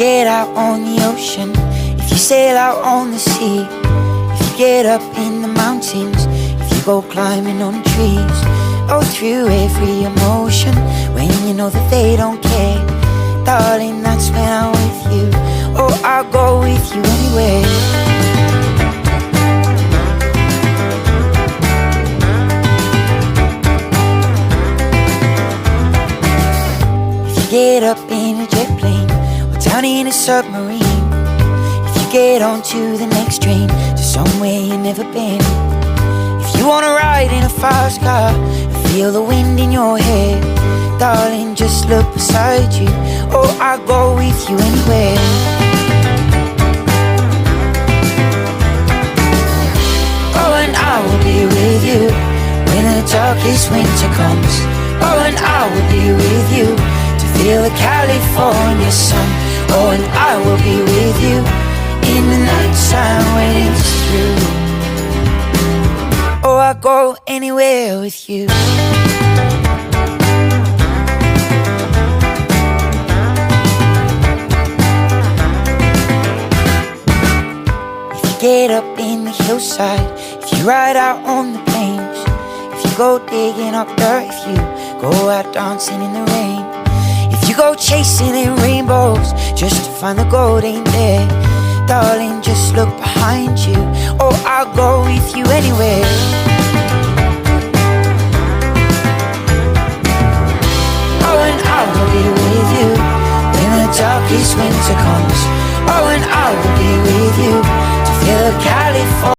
get out on the ocean, if you sail out on the sea, if you get up in the mountains, if you go climbing on trees, oh, through every emotion, when you know that they don't care, darling, that's when I'm with you. Oh, I'll go with you anywhere. Get up in a jet plane or down in a submarine, if you get onto the next train to somewhere you've never been, if you wanna ride in a fast car and feel the wind in your hair, darling, just look beside you. Oh, I'll go with you anywhere. Oh, and I will be with you when the darkest winter comes. Oh, and I will be with you, feel the California sun. Oh, and I will be with you in the nighttime when it's through. Oh, I'll go anywhere with you. If you get up in the hillside, if you ride out on the plains, if you go digging up dirt, if you go out dancing in the rain, if you go chasing in rainbows just to find the gold ain't there, darling, just look behind you. Oh, I'll go with you anywhere. Oh, and I will be with you when the darkest winter comes. Oh, and I will be with you to feel the California